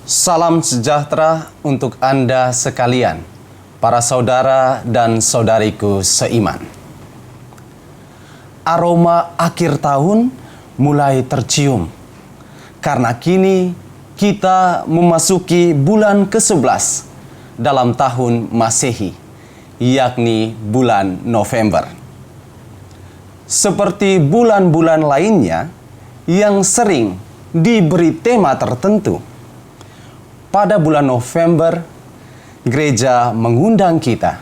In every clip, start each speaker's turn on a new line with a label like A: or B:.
A: Salam sejahtera untuk Anda sekalian, para saudara dan saudariku seiman. Aroma akhir tahun mulai tercium, karena kini kita memasuki bulan ke-11 dalam tahun Masehi, yakni bulan November. Seperti bulan-bulan lainnya yang sering diberi tema tertentu, pada bulan November, gereja mengundang kita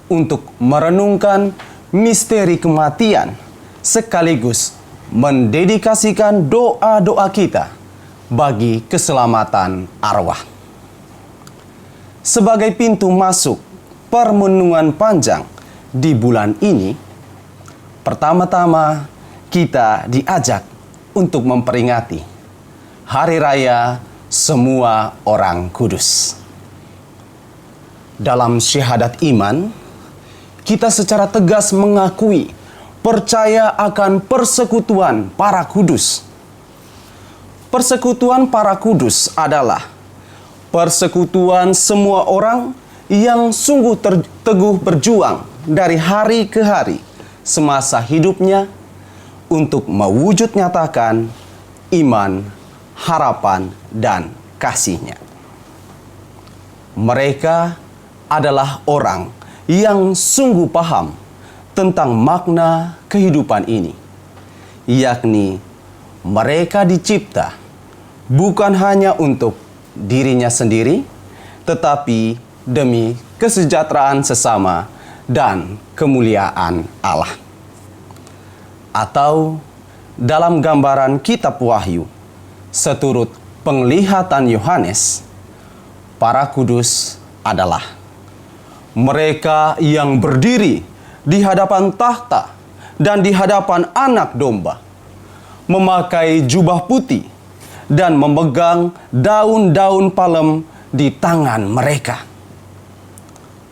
A: untuk merenungkan misteri kematian sekaligus mendedikasikan doa-doa kita bagi keselamatan arwah. Sebagai pintu masuk permenungan panjang di bulan ini, pertama-tama kita diajak untuk memperingati Hari Raya Semua Orang Kudus. Dalam syahadat iman, kita secara tegas mengakui percaya akan persekutuan para kudus. Persekutuan para kudus adalah persekutuan semua orang yang sungguh teguh berjuang dari hari ke hari semasa hidupnya untuk mewujud nyatakan iman, harapan, dan kasihnya. Mereka adalah orang yang sungguh paham tentang makna kehidupan ini, yakni mereka dicipta bukan hanya untuk dirinya sendiri, tetapi demi kesejahteraan sesama dan kemuliaan Allah. Atau dalam gambaran kitab Wahyu, seturut penglihatan Yohanes, para kudus adalah mereka yang berdiri di hadapan tahta dan di hadapan Anak Domba, memakai jubah putih dan memegang daun-daun palem di tangan mereka.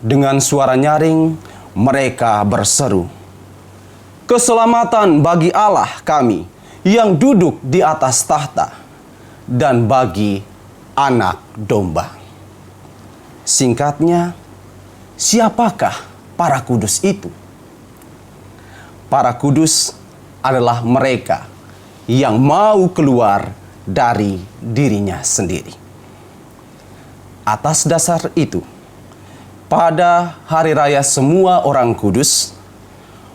A: Dengan suara nyaring, mereka berseru, "Keselamatan bagi Allah kami yang duduk di atas tahta dan bagi Anak Domba." Singkatnya, siapakah para kudus itu? Para kudus adalah mereka yang mau keluar dari dirinya sendiri. Atas dasar itu, pada Hari Raya Semua Orang Kudus,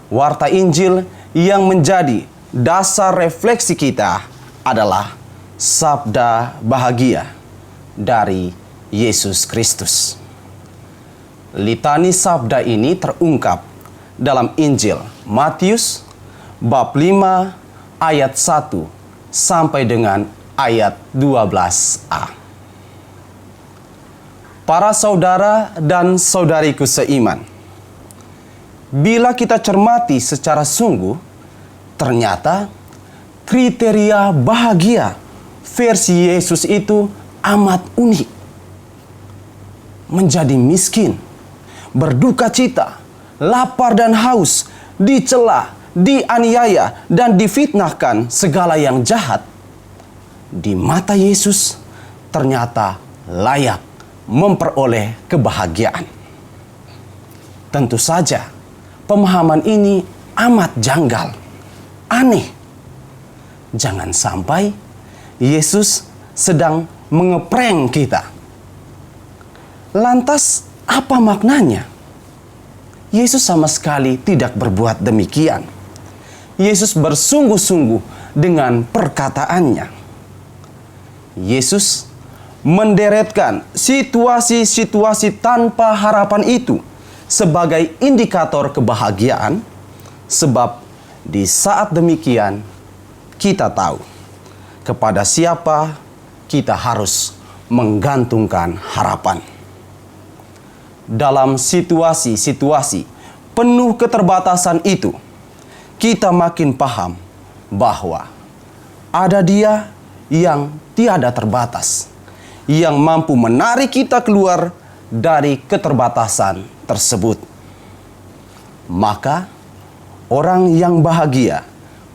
A: warta Injil yang menjadi dasar refleksi kita adalah sabda bahagia dari Yesus Kristus. Litani sabda ini terungkap dalam Injil Matius bab 5 ayat 1 sampai dengan ayat 12a. Para saudara dan saudariku seiman, bila kita cermati secara sungguh, ternyata kriteria bahagia versi Yesus itu amat unik. Menjadi miskin, berduka cita, lapar dan haus, dicela, dianiaya, dan difitnahkan segala yang jahat. Di mata Yesus ternyata layak memperoleh kebahagiaan. Tentu saja pemahaman ini amat janggal, aneh. Jangan sampai Yesus sedang mengepreng kita. Lantas apa maknanya? Yesus sama sekali tidak berbuat demikian. Yesus bersungguh-sungguh dengan perkataannya. Yesus menderetkan situasi-situasi tanpa harapan itu sebagai indikator kebahagiaan, sebab di saat demikian kita tahu kepada siapa kita harus menggantungkan harapan. Dalam situasi-situasi penuh keterbatasan itu, kita makin paham bahwa ada Dia yang tiada terbatas, yang mampu menarik kita keluar dari keterbatasan tersebut. Maka, orang yang bahagia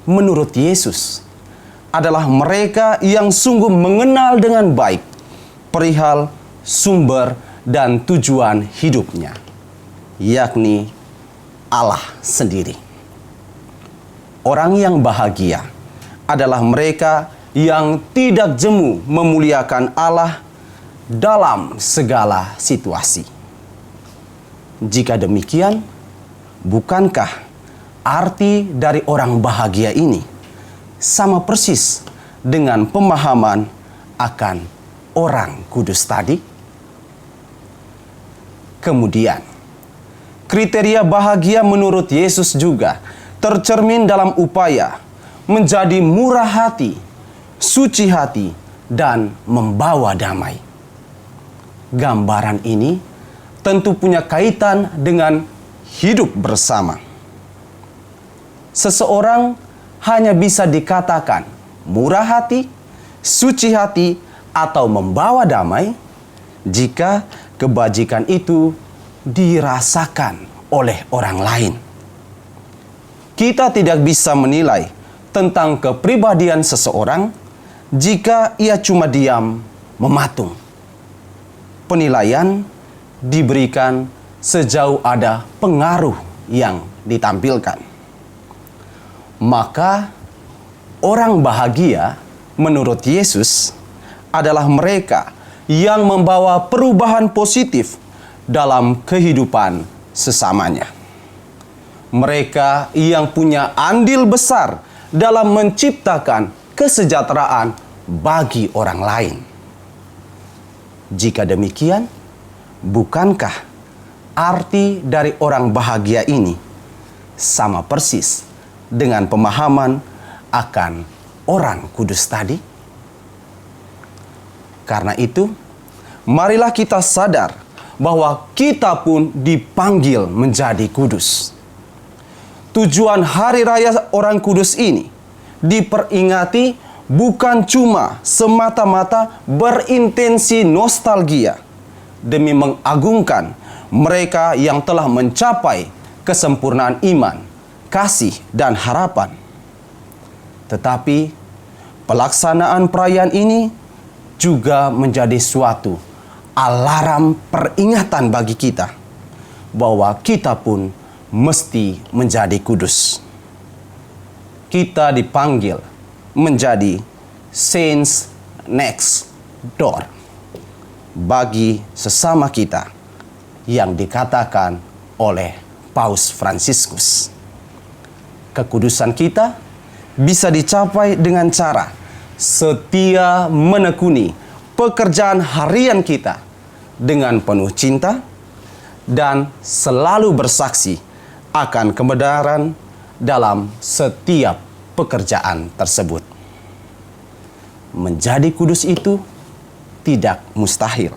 A: menurut Yesus adalah mereka yang sungguh mengenal dengan baik perihal sumber dan tujuan hidupnya, yakni Allah sendiri. Orang yang bahagia adalah mereka yang tidak jemu memuliakan Allah dalam segala situasi. Jika demikian, bukankah arti dari orang bahagia ini sama persis dengan pemahaman akan orang kudus tadi? Kemudian, kriteria bahagia menurut Yesus juga tercermin dalam upaya menjadi murah hati, suci hati, dan membawa damai. Gambaran ini tentu punya kaitan dengan hidup bersama. Seseorang hanya bisa dikatakan murah hati, suci hati, atau membawa damai jika kebajikan itu dirasakan oleh orang lain. Kita tidak bisa menilai tentang kepribadian seseorang jika ia cuma diam mematung. Penilaian diberikan sejauh ada pengaruh yang ditampilkan. Maka orang bahagia menurut Yesus adalah mereka yang membawa perubahan positif dalam kehidupan sesamanya. Mereka yang punya andil besar dalam menciptakan kesejahteraan bagi orang lain. Jika demikian, bukankah arti dari orang bahagia ini sama persis dengan pemahaman akan orang kudus tadi? Karena itu, marilah kita sadar bahwa kita pun dipanggil menjadi kudus. Tujuan Hari Raya Orang Kudus ini diperingati bukan cuma semata-mata berintensi nostalgia demi mengagungkan mereka yang telah mencapai kesempurnaan iman, kasih, dan harapan. Tetapi pelaksanaan perayaan ini juga menjadi suatu alarm peringatan bagi kita bahwa kita pun mesti menjadi kudus. Kita dipanggil menjadi saints next door bagi sesama kita yang dikatakan oleh Paus Fransiskus. Kekudusan kita bisa dicapai dengan cara setia menekuni pekerjaan harian kita dengan penuh cinta dan selalu bersaksi akan kebenaran dalam setiap pekerjaan tersebut. Menjadi kudus itu tidak mustahil,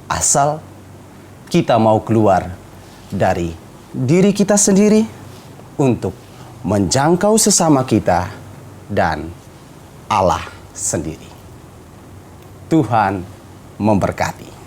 A: asal kita mau keluar dari diri kita sendiri untuk menjangkau sesama kita dan Allah sendiri. Tuhan memberkati.